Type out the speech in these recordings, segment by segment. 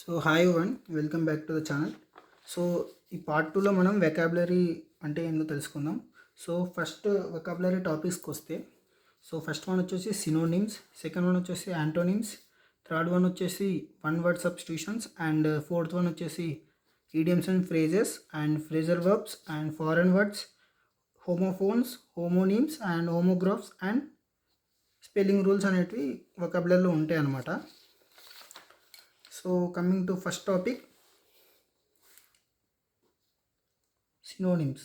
So hi one welcome back to the channel. So ఈ part టూలో మనం vocabulary అంటే ఏందో తెలుసుకుందాం. సో ఫస్ట్ వెకాబులరీ టాపిక్స్కి వస్తే, సో ఫస్ట్ వన్ వచ్చేసి సినోనిమ్స్, సెకండ్ వన్ వచ్చేసి యాంటోనిమ్స్, థర్డ్ వన్ వచ్చేసి one word substitutions, and fourth one వచ్చేసి idioms and phrases and phrasal verbs and foreign words, homophones, homonyms and homographs and spelling rules అనేటివి వెకాబులరీలో ఉంటాయి అన్నమాట. So coming to first topic, synonyms.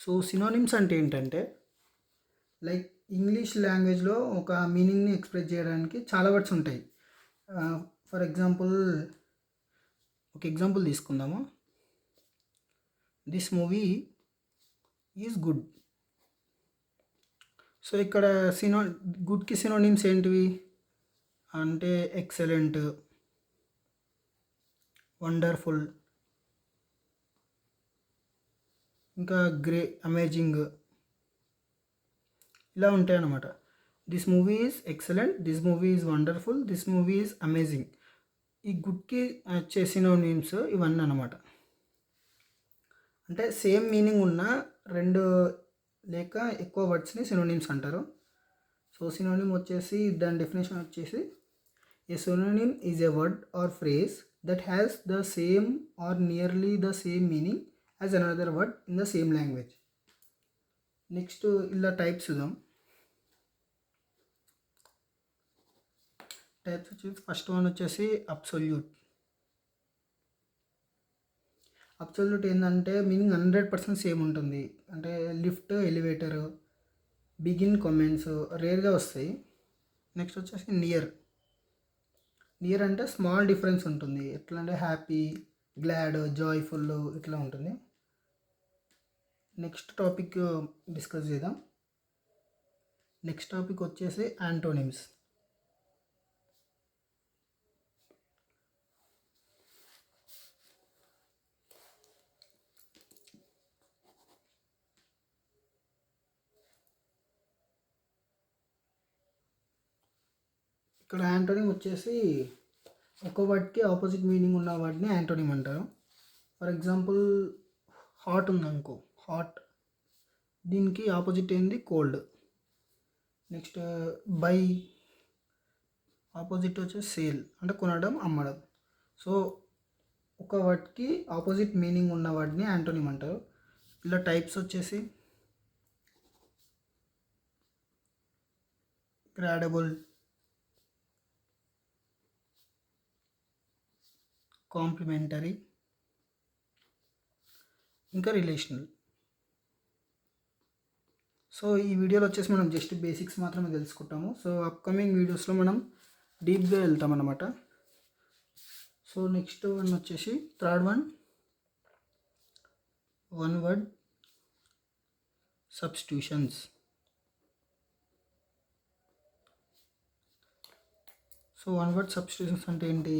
So synonyms అంటే ఏంటంటే, like English లాంగ్వేజ్లో ఒక మీనింగ్ని express చేయడానికి చాలా వర్డ్స్ ఉంటాయి. ఫర్ ఎగ్జాంపుల్ ఒక ఎగ్జాంపుల్ తీసుకుందాము. This movie is good. So ఇక్కడ గుడ్కి సినోనిమ్స్ ఏంటివి అంటే ఎక్సలెంట్, వండర్ఫుల్, ఇంకా అమేజింగ్, ఇలా ఉంటాయి అన్నమాట. This movie is excellent, this movie is wonderful, this movie is amazing. ఈ గుడ్కి సినోనిమ్స్ ఇవన్నీ అన్నమాట. అంటే సేమ్ మీనింగ్ ఉన్న రెండు లేక ఎక్కువ వర్డ్స్ని సినోనిమ్స్ అంటారు. సో సినోనిమ్ వచ్చేసి దాని డెఫినేషన్ వచ్చేసి, a synonym is a word or phrase that has the same or nearly the same meaning as another word in the same language. Next ఇలా టైప్స్ చూద్దాం. టైప్స్ వచ్చేసి ఫస్ట్ వన్ వచ్చేసి absolute. Absolute ఏంటంటే meaning 100% same ఉంటుంది. అంటే lift, elevator, begin, comments రేర్గా వస్తాయి. Next వచ్చేసి నియర్. నియర్ అంటే స్మాల్ డిఫరెన్స్ ఉంటుంది. ఎట్లా అంటే హ్యాపీ, గ్లాడ్, జాయ్ఫుల్ ఇట్లా ఉంటుంది. నెక్స్ట్ టాపిక్ డిస్కస్ చేద్దాం. నెక్స్ట్ టాపిక్ వచ్చేసి యాంటోనిమ్స్. ఇక్కడ యాంటోనిమ్ వచ్చేసి ఒక వర్డ్కి ఆపోజిట్ మీనింగ్ ఉన్న వర్డ్ని యాంటోనిమ్ అంటారు. ఫర్ ఎగ్జాంపుల్ హాట్ ఉందనుకో, హాట్, దీనికి ఆపోజిట్ ఏంది కోల్డ్. నెక్స్ట్ బై, ఆపోజిట్ వచ్చేసి సేల్, అంటే కొనడం, అమ్మడం. సో ఒక వర్డ్కి ఆపోజిట్ మీనింగ్ ఉన్న వర్డ్ని యాంటోనిమ్ అంటారు. ఇలా టైప్స్ వచ్చేసి గ్రాడబుల్, కాంప్లిమెంటరీ, ఇంకా రిలేషనల్. సో ఈ వీడియోలో వచ్చేసి మనం జస్ట్ బేసిక్స్ మాత్రమే తెలుసుకుంటాము. సో అప్కమింగ్ వీడియోస్లో మనం డీప్గా వెళ్తాం అన్నమాట. సో నెక్స్ట్ వన్ వచ్చేసి third one, one word substitutions. So one word substitutions అంటే ఏంటి?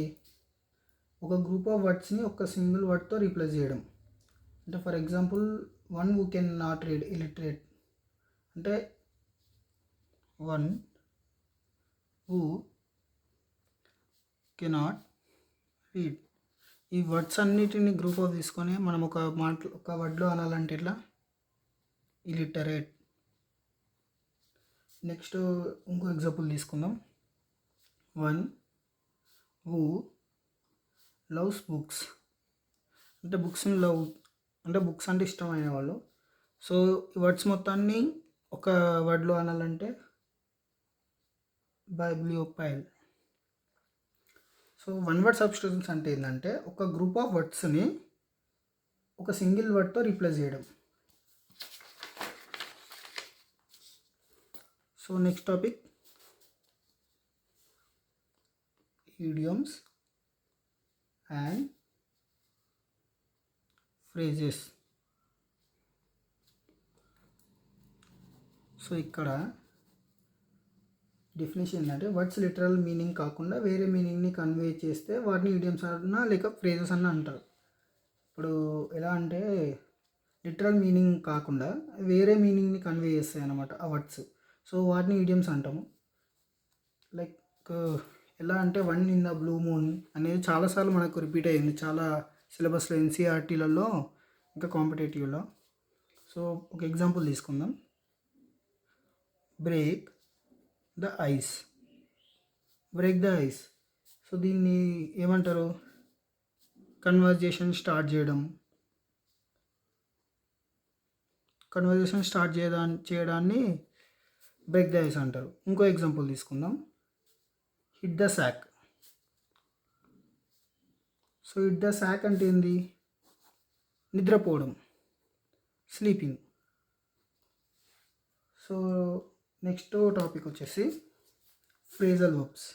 ఒక గ్రూప్ ఆఫ్ వర్డ్స్ని ఒక సింగిల్ వర్డ్తో రీప్లేస్ చేయడం. అంటే for example one who can not read, illiterate. అంటే వన్ హూ కెనాట్ రీడ్. ఈ వర్డ్స్ అన్నిటిని గ్రూప్ ఆఫ్ తీసుకొని మనం ఒక వర్డ్లో అనాలంటే ఎట్లా? ఇలిటరేట్. నెక్స్ట్ ఇంకో ఎగ్జాంపుల్ తీసుకుందాం. One who loves books. అంటే బుక్స్ని లవ్, అంటే బుక్స్ అంటే ఇష్టమైన వాళ్ళు. సో ఈ వర్డ్స్ మొత్తాన్ని ఒక వర్డ్లో అనాలంటే బైబ్లియోపైల్. సో వన్ వర్డ్ సబ్స్టిట్యూషన్స్ అంటే ఏంటంటే ఒక గ్రూప్ ఆఫ్ వర్డ్స్ని ఒక సింగిల్ వర్డ్తో రీప్లేస్ చేయడం. So next topic, idioms and phrases. So ఇక్కడ డెఫినేషన్ ఏంటంటే వర్డ్స్ లిటరల్ మీనింగ్ కాకుండా వేరే మీనింగ్ని కన్వే చేస్తే వాటిని ఈడియమ్స్ అన్నా లేక ఫ్రేజెస్ అన్న అంటారు. ఇప్పుడు ఎలా అంటే లిటరల్ మీనింగ్ కాకుండా వేరే మీనింగ్ని కన్వే చేస్తాయి అన్నమాట ఆ వర్డ్స్. సో వాటిని ఈడియమ్స్ అంటాము. లైక్ ఎలా అంటే one in the blue moon అనేది చాలాసార్లు మనకు రిపీట్ అయ్యింది చాలా సిలబస్లో ఎన్సీఆర్టీలలో ఇంకా కాంపిటేటివ్లో. సో ఒక ఎగ్జాంపుల్ తీసుకుందాం. Break the ice. Break the ice. So దీన్ని ఏమంటారు? కన్వర్జేషన్ స్టార్ట్ చేయడాన్ని బ్రేక్ ద ఐస్ అంటారు. ఇంకో ఎగ్జాంపుల్ తీసుకుందాం. Hit the sack. So hit the sack అంటే ఏంది? నిద్రపోవడం, స్లీపింగ్. సో నెక్స్ట్ టాపిక్ వచ్చేసి phrasal verbs.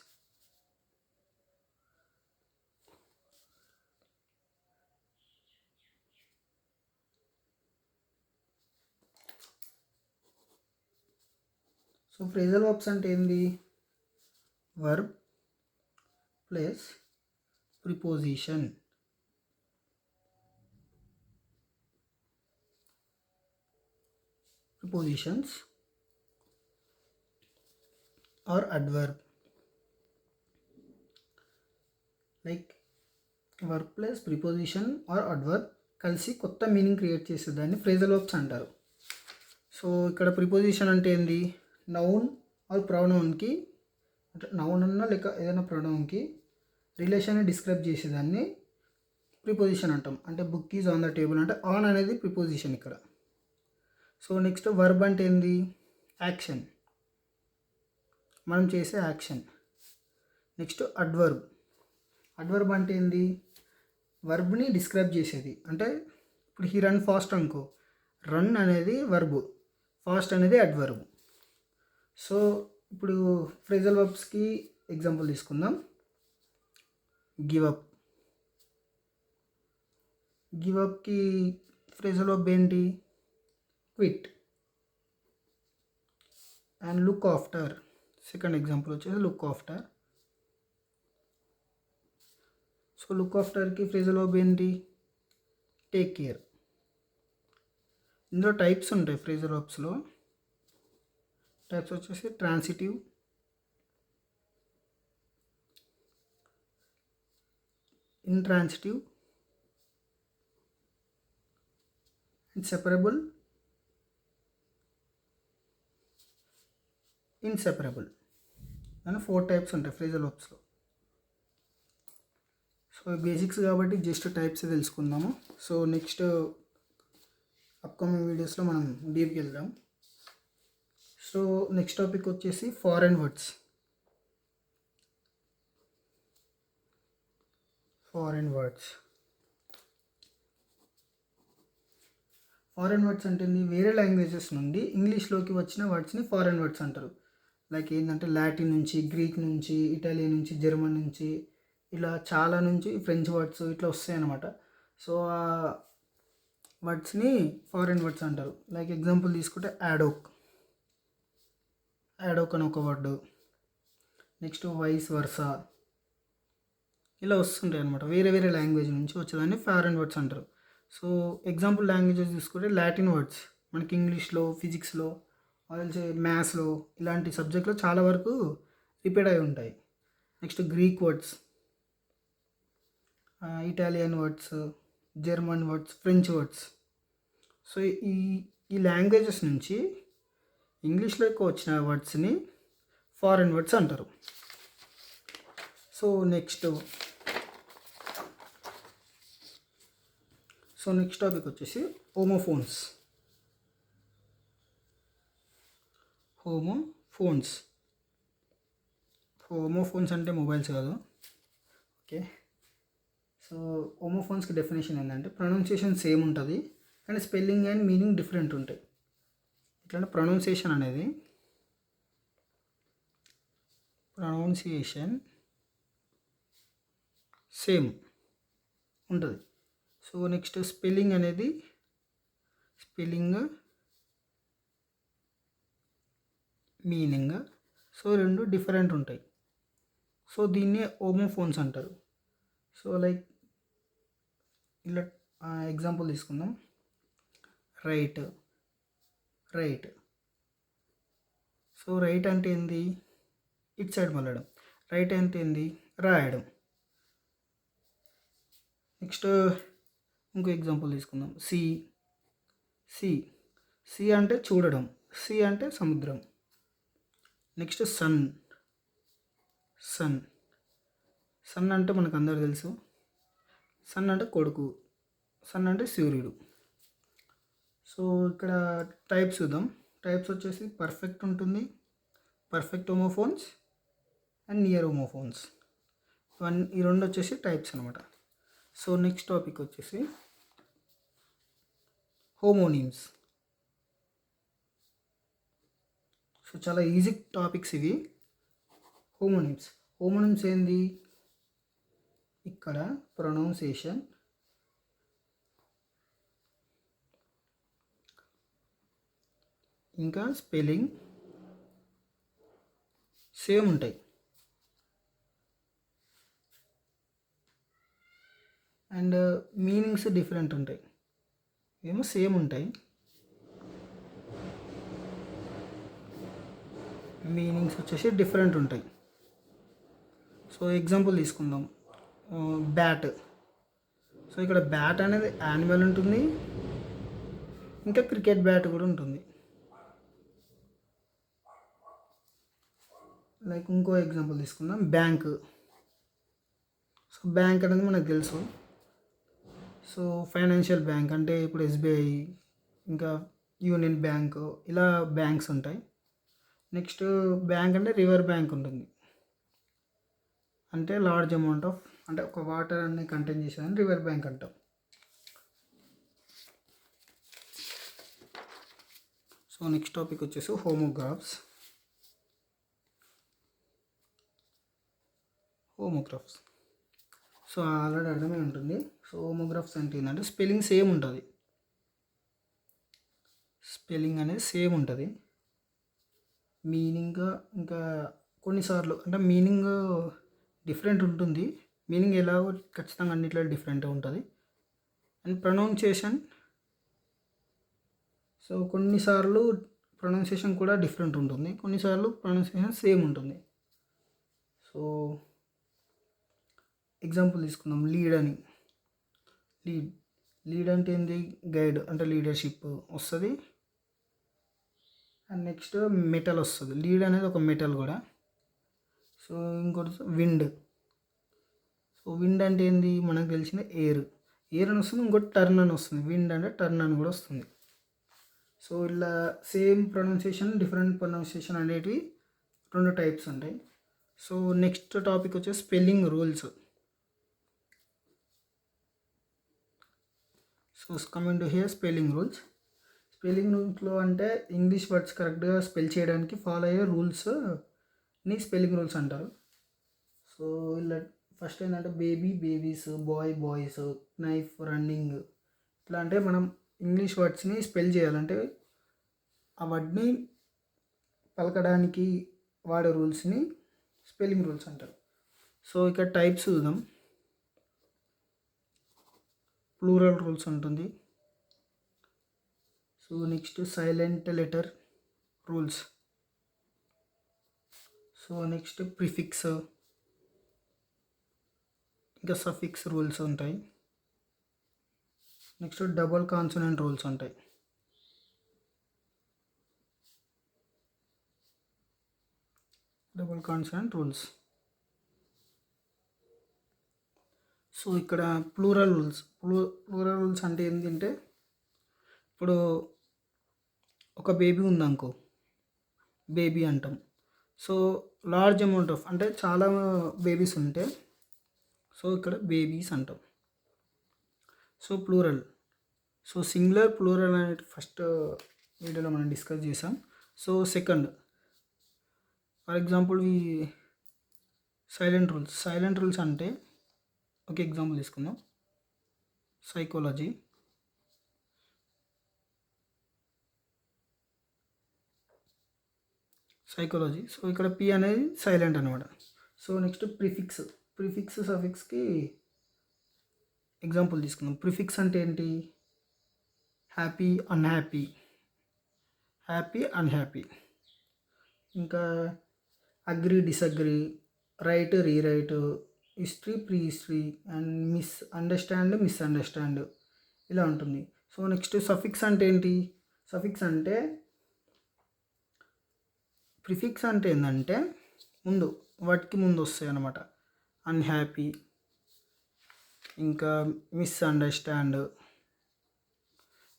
So phrasal verbs అంటే ఏంది? Verb plus preposition. Prepositions or adverb. Like verb plus preposition or adverb కలిసి కొత్త మీనింగ్ క్రియేట్ చేసేదాన్ని ఫ్రేజల్ వర్బ్స్ అంటారు. సో ఇక్కడ ప్రిపోజిషన్ అంటే ఏంది? నౌన్ ఆర్ ప్రొనౌన్కి, అంటే నౌన్ అన్నా లేక ఏదైనా ప్రొనౌన్కి రిలేషన్ని డిస్క్రైబ్ చేసేదాన్ని ప్రిపోజిషన్ అంటాం. అంటే book is on the table అంటే ఆన్ అనేది ప్రిపోజిషన్ ఇక్కడ. సో నెక్స్ట్ వర్బ్ అంటే ఏంది? యాక్షన్, మనం చేసే యాక్షన్. Next adverb. అడ్వర్బ్ అంటే ఏంది? వర్బ్ని డిస్క్రైబ్ చేసేది. అంటే ఇప్పుడు హీ రన్ ఫాస్ట్ అనుకో, రన్ అనేది వర్బ్, ఫాస్ట్ అనేది అడ్వర్బ్. సో ఇప్పుడు ఫ్రేజల్ వర్బ్స్కి ఎగ్జాంపుల్ తీసుకుందాం. Give up. గివ్ అప్కి ఫ్రేజల్ వర్బ్ ఏంటి? Quit. And look after, second example వచ్చేసి లుక్ ఆఫ్టర్. సో లుక్ ఆఫ్టర్కి ఫ్రేజల్ వర్బ్ ఏంటి? Take care. ఇందులో టైప్స్ ఉంటాయి ఫ్రేజల్ వర్బ్స్లో. టైప్స్ వచ్చేసి ట్రాన్సిటివ్, ఇంట్రాన్సిటివ్, ఇన్సెపరబుల్, ఇన్సెపరబుల్ అని 4 టైప్స్ ఉంటాయి ఫ్రేజల్ వర్బ్స్లో. సో బేసిక్స్ కాబట్టి జస్ట్ టైప్స్ తెలుసుకుందాము. సో నెక్స్ట్ అప్కమింగ్ వీడియోస్లో మనం డీప్కి వెళ్దాం. సో నెక్స్ట్ టాపిక్ వచ్చేసి ఫారెన్ వర్డ్స్. ఫారెన్ వర్డ్స్ అంటే వేరే లాంగ్వేజెస్ నుండి ఇంగ్లీష్లోకి వచ్చిన వర్డ్స్ని ఫారెన్ వర్డ్స్ అంటారు. లైక్ ఏంటంటే లాటిన్ నుంచి, గ్రీక్ నుంచి, ఇటాలియన్ నుంచి, జర్మన్ నుంచి, ఇలా చాలా నుంచి ఫ్రెంచ్ వర్డ్స్ ఇట్లా వస్తాయి అన్నమాట. సో ఆ వర్డ్స్ని ఫారెన్ వర్డ్స్ అంటారు. లైక్ ఎగ్జాంపుల్ తీసుకుంటే యాడోక్ అని ఒక వర్డ్. నెక్స్ట్ వైస్ వర్సా, ఇలా వస్తుంటాయి అనమాట. వేరే వేరే లాంగ్వేజ్ నుంచి వచ్చేదాన్ని ఫారెన్ వర్డ్స్ అంటారు. సో ఎగ్జాంపుల్ లాంగ్వేజెస్ తీసుకుంటే లాటిన్ వర్డ్స్ మనకి ఇంగ్లీష్లో, ఫిజిక్స్లో, ఆల్సో మ్యాథ్స్లో ఇలాంటి సబ్జెక్ట్లో చాలా వరకు రిపీట్ అయి ఉంటాయి. Next Greek words, Italian words, German words, French words. So ఈ లాంగ్వేజెస్ నుంచి ఇంగ్లీష్లోకి వచ్చిన వర్డ్స్ని ఫారెన్ వర్డ్స్ అంటారు. సో నెక్స్ట్ టాపిక్ వచ్చేసి హోమోఫోన్స్. హోమోఫోన్స్ అంటే మొబైల్స్ కాదు. ఓకే. సో హోమోఫోన్స్కి డెఫినేషన్ ఏంటంటే ప్రొనౌన్సియేషన్ సేమ్ ఉంటుంది కానీ స్పెల్లింగ్ అండ్ మీనింగ్ డిఫరెంట్ ఉంటాయి. ఇట్లా ప్రొనౌన్సియేషన్ సేమ్ ఉంటుంది. So next spelling meaning so రెండు డిఫరెంట్ ఉంటాయి. సో దీన్ని హోమోఫోన్స్ అంటారు. సో లైక్ ఇలా ఎగ్జాంపుల్ తీసుకుందాం. రైట్. సో రైట్ అంటే ఏంది? It side మళ్ళడం. రైట్ అంటే ఏంది, రాయడం. నెక్స్ట్ ఇంకో ఎగ్జాంపుల్ తీసుకుందాం. సి సి సి అంటే చూడడం, సి అంటే సముద్రం. నెక్స్ట్ సన్ సన్ సన్ అంటే మనకు అందరు తెలుసు, సన్ అంటే కొడుకు, సన్ అంటే సూర్యుడు. సో ఇక్కడ టైప్స్ చూద్దాం. టైప్స్ వచ్చేసి పర్ఫెక్ట్ ఉంటుంది, perfect homophones and near homophones. ఈ రెండు వచ్చేసి టైప్స్ అనమాట. సో నెక్స్ట్ టాపిక్ వచ్చేసి హోమోనిమ్స్. సో చాలా ఈజీ టాపిక్స్ ఇవి. హోమోనిమ్స్ ఏంది, ఇక్కడ ప్రొనౌన్సియేషన్, ఇంకా స్పెల్లింగ్ సేమ్ ఉంటాయి. అండ్ మీనింగ్స్ డిఫరెంట్ ఉంటాయి. ఏమో సేమ్ ఉంటాయి, మీనింగ్స్ వచ్చేసి డిఫరెంట్ ఉంటాయి. సో ఎగ్జాంపుల్ తీసుకుందాం. బ్యాట్. సో ఇక్కడ బ్యాట్ అనేది యానిమల్ ఉంటుంది, ఇంకా క్రికెట్ బ్యాట్ కూడా ఉంటుంది. లైక్ ఇంకో ఎగ్జాంపుల్ తీసుకుందాం. బ్యాంక్. సో బ్యాంక్ అనేది మనకు తెలుసు. సో ఫైనాన్షియల్ బ్యాంక్ అంటే ఇప్పుడు ఎస్బీఐ, ఇంకా యూనియన్ బ్యాంక్, ఇలా బ్యాంక్స్ ఉంటాయి. నెక్స్ట్ బ్యాంక్ అంటే రివర్ బ్యాంక్ ఉంటుంది, అంటే లార్జ్ అమౌంట్ ఆఫ్, అంటే ఒక వాటర్ అన్ని కంటైన్ చేసేదని రివర్ బ్యాంక్ అంటాం. సో నెక్స్ట్ టాపిక్ వచ్చేసి హోమోగ్రాఫ్స్. సో ఆల్రెడీ అర్థమే ఉంటుంది. సో హోమోగ్రాఫ్స్ అంటే ఏంటంటే స్పెల్లింగ్ సేమ్ ఉంటుంది, స్పెల్లింగ్ అనేది సేమ్ ఉంటుంది. మీనింగ్ ఇంకా కొన్నిసార్లు అంటే మీనింగ్ డిఫరెంట్ ఉంటుంది. మీనింగ్ ఎలాగో ఖచ్చితంగా అన్నిట్లో డిఫరెంట్ ఉంటుంది. అండ్ ప్రొనౌన్సియేషన్, సో కొన్నిసార్లు ప్రొనౌన్సియేషన్ కూడా డిఫరెంట్ ఉంటుంది, కొన్నిసార్లు ప్రొనౌన్సియేషన్ సేమ్ ఉంటుంది. సో ఎగ్జాంపుల్ తీసుకుందాం. లీడ్ అని. లీడ్ అంటే ఏంది, గైడ్ అంటే లీడర్షిప్ వస్తుంది. అండ్ నెక్స్ట్ మెటల్ వస్తుంది. లీడ్ అనేది ఒక మెటల్ కూడా. సో ఇంకోటి విండ్. సో విండ్ అంటే ఏంది, మనకు తెలిసిన ఎయిర్ అని వస్తుంది. ఇంకోటి టర్న్ అని వస్తుంది. విండ్ అంటే టర్న్ అని కూడా వస్తుంది. సో ఇలా సేమ్ ప్రొనౌన్సియేషన్, డిఫరెంట్ ప్రొనౌన్సియేషన్ అనేటివి రెండు టైప్స్ ఉంటాయి. సో నెక్స్ట్ టాపిక్ వచ్చేసి spelling rules. So coming to here spelling రూల్స్లో అంటే ఇంగ్లీష్ వర్డ్స్ కరెక్ట్గా స్పెల్ చేయడానికి ఫాలో అయ్యే రూల్స్ని స్పెల్లింగ్ రూల్స్ అంటారు. సో ఇలా ఫస్ట్ ఏంటంటే బేబీస్, బాయ్స్, నైఫ్, రన్నింగ్. ఇట్లా అంటే మనం ఇంగ్లీష్ వర్డ్స్ని స్పెల్ చేయాలంటే ఆ వర్డ్ని పలకడానికి వాడే రూల్స్ని స్పెల్లింగ్ రూల్స్ అంటారు. సో ఇక్కడ టైప్స్ చూద్దాం. ప్లూరల్ రూల్స్ ఉంటుంది. So next silent letter rules. So next prefix, ఇంకా సఫిక్స్ రూల్స్ ఉంటాయి. నెక్స్ట్ డబుల్ కాన్సోనెంట్ రూల్స్ ఉంటాయి. సో ఇక్కడ ప్లూరల్ రూల్స్ అంటే ఏంటంటే, ఇప్పుడు ఒక బేబీ ఉందనుకో, బేబీ అంటాం. సో లార్జ్ అమౌంట్ ఆఫ్ అంటే చాలా బేబీస్ ఉంటే సో ఇక్కడ బేబీస్ అంటాం. So plural. So singular, plural అనేది ఫస్ట్ వీడియోలో మనం డిస్కస్ చేసాం. So second, for example silent rules అంటే ఒక ఎగ్జాంపుల్ తీసుకుందాం. సైకాలజీ. సో ఇక్కడ పి అనేది సైలెంట్ అనమాట. సో నెక్స్ట్ ప్రిఫిక్స్ సఫిక్స్కి ఎగ్జాంపుల్ తీసుకుందాం. ప్రిఫిక్స్ అంటే ఏంటి, హ్యాపీ, అన్హ్యాపీ, ఇంకా agree, disagree, right rewrite, history pre history, and misunderstand ఇలా ఉంటుంది. సో నెక్స్ట్ సఫిక్స్ అంటే ఏంటి? సఫిక్స్ అంటే ప్రిఫిక్స్ అంటే ఏంటంటే వాటికి ముందు వస్తాయి అన్నమాట. అన్హ్యాపీ, ఇంకా మిస్అండర్స్టాండ్,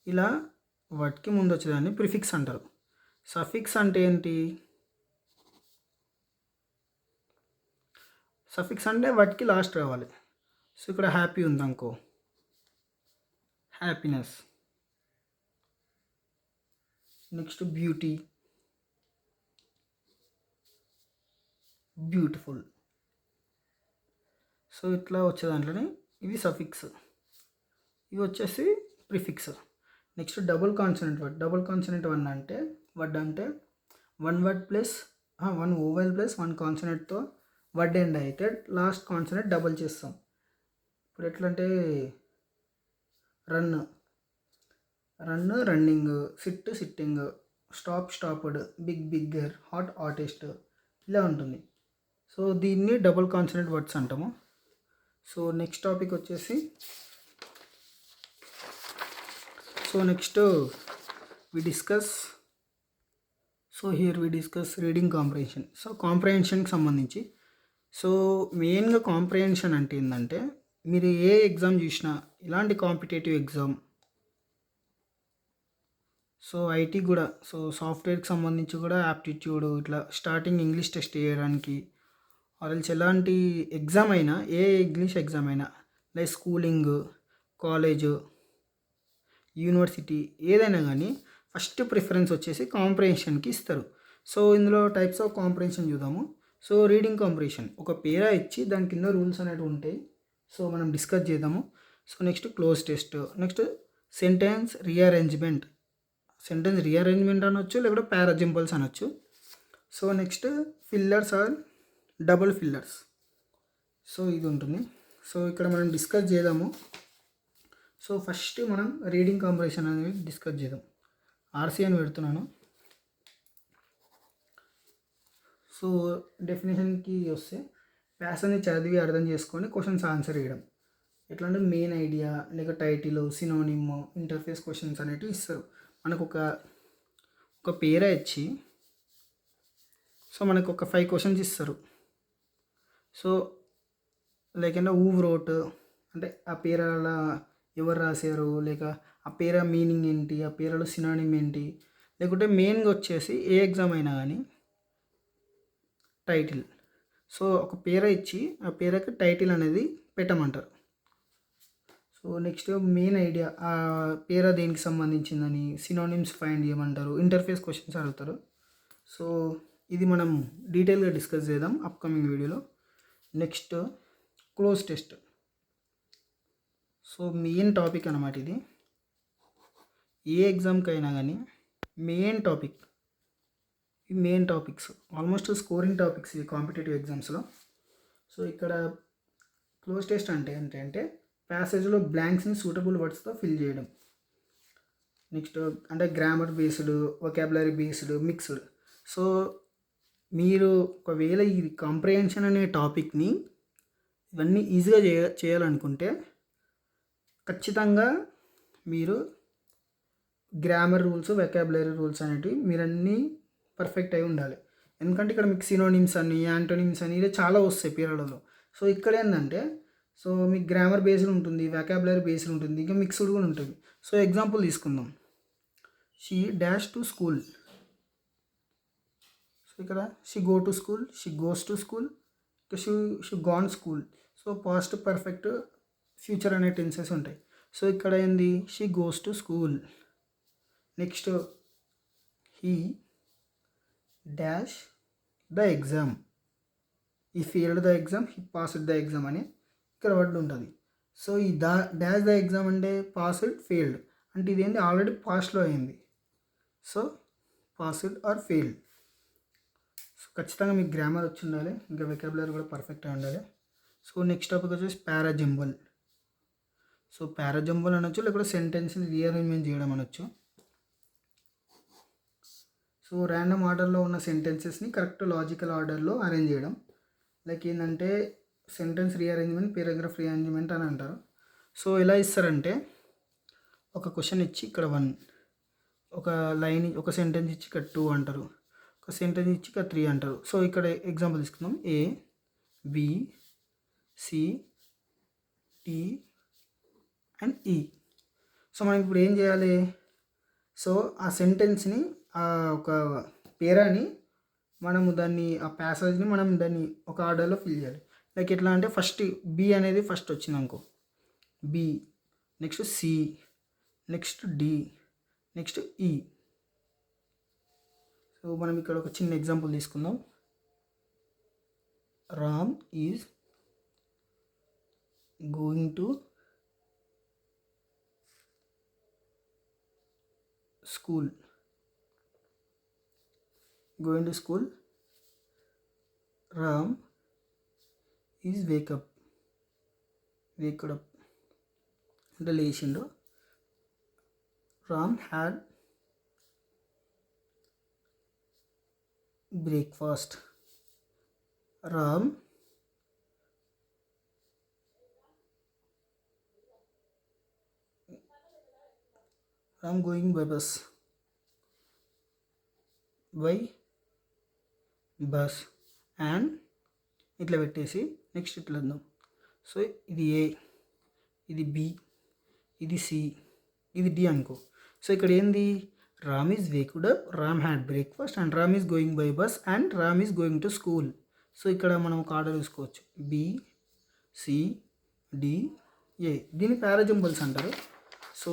ఇలా వాటికి ముందు వచ్చేదాన్ని ప్రిఫిక్స్ అంటారు. సఫిక్స్ అంటే ఏంటి? సఫిక్స్ అంటే వాటికి లాస్ట్ రావాలి. సో ఇక్కడ హ్యాపీ ఉందనుకో, happiness. Next beauty, beautiful. So ఇట్లా వచ్చే దాంట్లోనే ఇవి సఫిక్స్, ఇవి వచ్చేసి prefix. Next double consonant word అంటే one word plus one vowel plus one కాన్సనెంట్తో వర్డ్ ఎండ్ అయితే లాస్ట్ కాన్సనెంట్ డబుల్ చేస్తాం. ఇప్పుడు ఎట్లా అంటే running, sitting, stopped, bigger, hottest ఇలా ఉంటుంది. సో దీన్ని డబుల్ కాన్సనెంట్ వర్డ్స్ అంటాము. సో నెక్స్ట్ టాపిక్ వచ్చేసి we discuss reading comprehension. So కాంప్రహెన్షన్కి సంబంధించి, సో మెయిన్గా కాంప్రహెన్షన్ అంటే ఏంటంటే, మీరు ఏ ఎగ్జామ్ చూసినా, ఇలాంటి కాంపిటేటివ్ ఎగ్జామ్, సో ఐటీ కూడా, సో సాఫ్ట్వేర్కి సంబంధించి కూడా యాప్టిట్యూడ్, ఇట్లా స్టార్టింగ్ ఇంగ్లీష్ టెస్ట్ చేయడానికి, ఆర్ఎల్స్ ఎలాంటి ఎగ్జామ్ అయినా, ఏ ఇంగ్లీష్ ఎగ్జామ్ అయినా, లైక్ స్కూలింగ్, కాలేజ్, యూనివర్సిటీ, ఏదైనా కానీ ఫస్ట్ ప్రిఫరెన్స్ వచ్చేసి కాంప్రహెన్షన్కి ఇస్తారు. సో ఇందులో టైప్స్ ఆఫ్ కాంప్రహెన్షన్ చూద్దాము. సో రీడింగ్ కాంప్రహెన్షన్, ఒక పేరా ఇచ్చి దాని కింద రూల్స్ అనేవి ఉంటాయి. సో మనం డిస్కస్ చేద్దాము. So next cloze test, next sentence rearrangement అనొచ్చు, లేకపోతే పారాజింపుల్స్ అనొచ్చు. So next fillers or double fillers. So ఇది ఉంటుంది. సో ఇక్కడ మనం డిస్కస్ చేద్దాము. సో ఫస్ట్ మనం రీడింగ్ కాంప్రహెన్షన్ అనేది డిస్కస్ చేద్దాం. ఆర్సీ అని పెడుతున్నాను. సో డెఫినేషన్కి వస్తే, ప్యాసేజ్ని చదివి అర్థం చేసుకొని క్వశ్చన్స్ ఆన్సర్ చేయడం. ఎట్లా అంటే మెయిన్ ఐడియా, లేక టైటిల్, సినోనిమ్, ఇంటర్ఫేస్ క్వశ్చన్స్ అనేటివి ఇస్తారు. మనకు ఒక పేరా ఇచ్చి, సో మనకు ఒక 5 క్వశ్చన్స్ ఇస్తారు. సో లేకంటే రోట్ అంటే ఆ పేరాల ఎవరు రాశారు, లేక ఆ పేరా మీనింగ్ ఏంటి, ఆ పేరాలో సినానిమ్ ఏంటి, లేకుంటే మెయిన్గా వచ్చేసి ఏ ఎగ్జామ్ అయినా కానీ టైటిల్. సో ఒక పేరా ఇచ్చి ఆ పేరాకి టైటిల్ అనేది పెట్టమంటారు. సో నెక్స్ట్ మెయిన్ ఐడియా, ఆ పేరా దేనికి సంబంధించిందని, సినోనిమ్స్ ఫైండ్ చేయమంటారు, ఇంటర్ఫేస్ క్వశ్చన్స్ అడుగుతారు. సో ఇది మనం డీటెయిల్గా డిస్కస్ చేద్దాం అప్కమింగ్ వీడియోలో. Next cloze test. So main topic అన్నమాట ఇది. ఏ ఎగ్జామ్కి అయినా కానీ main topics almost scoring topics ఇవి కాంపిటేటివ్ ఎగ్జామ్స్లో. సో ఇక్కడ క్లోజ్ టెస్ట్ అంటే ఏంటంటే, ప్యాసేజ్లో బ్లాంక్స్ని సూటబుల్ వర్డ్స్తో ఫిల్ చేయడం. నెక్స్ట్ అంటే grammar based, vocabulary based, mixed. So మీరు ఒకవేళ ఈ కాంప్రహెన్షన్ అనే టాపిక్ని ఇవన్నీ ఈజీగా చేయాలనుకుంటే ఖచ్చితంగా మీరు గ్రామర్ రూల్స్, వొకాబులరీ రూల్స్ అనేటివి మీరన్నీ పర్ఫెక్ట్ అయి ఉండాలి. ఎందుకంటే ఇక్కడ మీకు సినోనిమ్స్ అని, యాంటోనిమ్స్ అని ఇలా చాలా వస్తాయి పీరియడ్లో. సో ఇక్కడ ఏంటంటే, సో మీకు గ్రామర్ బేస్డ్ ఉంటుంది, వొకాబులరీ బేస్డ్ ఉంటుంది, ఇంకా మిక్స్డ్ కూడా ఉంటుంది. సో ఎగ్జాంపుల్ తీసుకుందాం. She dash to school. So ఇక్కడ she go to school, she goes to school, she gone school. So past, perfect, future అనే టెన్సెస్ ఉంటాయి. సో ఇక్కడ ఏంది, she goes to school. Next he dash the exam, he failed the exam, he passed the exam అని ఇక్కడ word ఉంటుంది. So he dash the exam అంటే passed, failed అంటే ఇదేంటి ఆల్రెడీ పాస్ట్లో అయింది. So passed or failed. So ఖచ్చితంగా మీకు గ్రామర్ వచ్చి ఉండాలి, ఇంకా వొకాబులరీ కూడా పర్ఫెక్ట్గా ఉండాలి. సో నెక్స్ట్ టాపిక్ వచ్చేసి పారాజింబల్. సో పారాజింబల్ అనొచ్చు, లేకపోతే సెంటెన్స్ని రీఅరేంజ్మెంట్ చేయడం అనొచ్చు. సో ర్యాండమ్ ఆర్డర్లో ఉన్న సెంటెన్సెస్ని కరెక్ట్ లాజికల్ ఆర్డర్లో అరేంజ్ చేయడం. లైక్ ఏంటంటే సెంటెన్స్ రీఅరేంజ్మెంట్, పేరాగ్రాఫ్ రీఅరేంజ్మెంట్ అని అంటారు. సో ఎలా ఇస్తారంటే ఒక క్వశ్చన్ ఇచ్చి ఇక్కడ 1, ఒక లైన్ ఒక సెంటెన్స్ ఇచ్చి ఇక్కడ 2 అంటారు, ఒక సెంటెన్స్ ఇచ్చి ఇక్కడ 3 అంటారు. సో ఇక్కడ ఎగ్జాంపుల్ తీసుకుందాం, A, B, C, D and E. So మనం ఇప్పుడు ఏం చేయాలి? సో ఆ సెంటెన్స్ని ఒక పేరాని మనము దాన్ని ఆ ప్యాసేజ్ని మనం దాన్ని ఒక ఆర్డర్లో ఫిల్ చేయాలి. లైక్ ఎట్లా అంటే ఫస్ట్ B అనేది ఫస్ట్ వచ్చింది అనుకో, B, next C, next D, next E. So మనం ఇక్కడ ఒక చిన్న ఎగ్జాంపుల్ తీసుకుందాం. Ram is going to school. Going to school. Ram is waked up అంటే లేచిండు. Ram had breakfast. Ram going by bus. And ఇట్లా పెట్టేసి నెక్స్ట్ ఇట్లా అందాం. సో ఇది A, ఇది B, ఇది C, ఇది D అనుకో. సో ఇక్కడ ఏంది? Ram is waked up, Ram had breakfast and Ram is going by bus and Ram is going to school. So ఇక్కడ మనం ఒక ఆర్డర్ చూసుకోవచ్చు, B, C, D, A. దీన్ని పారాజంబల్స్ అంటారు. సో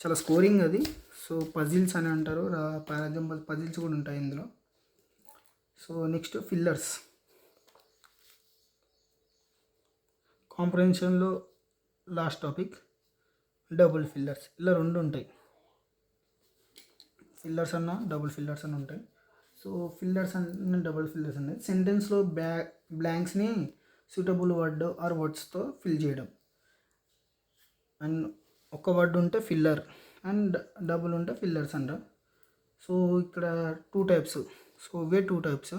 చాలా స్కోరింగ్ అది. సో పజిల్స్ అని అంటారు, పారాజంబల్ పజిల్స్ కూడా ఉంటాయి ఇందులో. So next fillers. కాంప్రహెన్షన్లో లాస్ట్ టాపిక్ డబుల్ ఫిల్లర్స్. ఇలా 2 ఉంటాయి, ఫిల్లర్స్ అన్న డబుల్ ఫిల్లర్స్ అని ఉంటాయి. సో ఫిల్లర్స్ అన్న డబుల్ ఫిల్లర్స్ అనేది సెంటెన్స్లో బ్లాంక్స్ని సూటబుల్ వర్డ్ ఆర్ వర్డ్స్తో ఫిల్ చేయడం. అండ్ ఒక వర్డ్ ఉంటే ఫిల్లర్ అండ్ డబుల్ ఉంటే ఫిల్లర్స్ అంట. సో ఇక్కడ 2 టైప్స్. సో ఇవే 2 టైప్స్,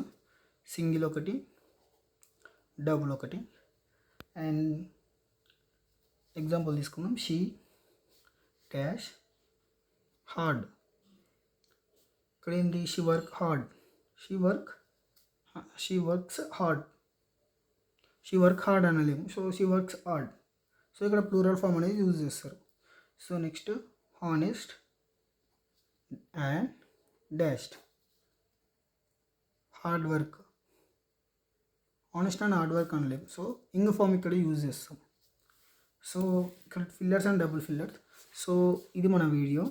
సింగిల్ ఒకటి, డబుల్ ఒకటి. అండ్ ఎగ్జాంపుల్ తీసుకుందాం, షీ డాష్ హార్డ్. ఇక్కడ ఏంటి? She work hard, she works hard. She work hard అనలేము, so she works hard. So ఇక్కడ ప్లూరల్ ఫామ్ అనేది యూజ్ చేస్తారు. So next honest and dashed. Hard work, honest and hard work అనలేము, so ing form ఇక్కడ use చేస్తాం. So ఇక్కడ fillers and double fillers. So ఇది మన వీడియో.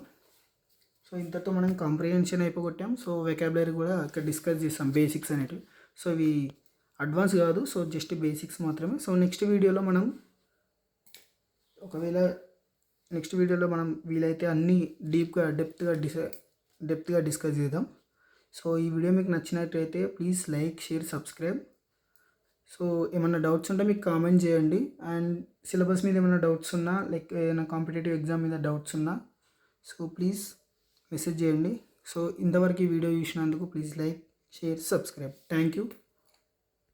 సో ఇంతతో మనం కాంప్రిహెన్షన్ అయిపోగొట్టాం. సో వెకాబులరీ కూడా ఇక్కడ డిస్కస్ చేస్తాం, బేసిక్స్ అనేటివి. సో ఇవి అడ్వాన్స్ కాదు, సో జస్ట్ బేసిక్స్ మాత్రమే. సో నెక్స్ట్ వీడియోలో మనం వీలైతే అన్నీ డెప్త్గా డిస్కస్ చేద్దాం. సో ఈ వీడియో మీకు నచ్చినట్లయితే please like, share, subscribe. So ఏమైనా డౌట్స్ ఉంటే మీకు కామెంట్ చేయండి. అండ్ సిలబస్ మీద ఏమైనా డౌట్స్ ఉన్నా, లైక్ ఏమైనా కాంపిటేటివ్ ఎగ్జామ్ మీద డౌట్స్ ఉన్నా, సో ప్లీజ్ మెసేజ్ చేయండి. సో ఇంతవరకు ఈ వీడియో చూసినందుకు please like, share, subscribe. Thank you.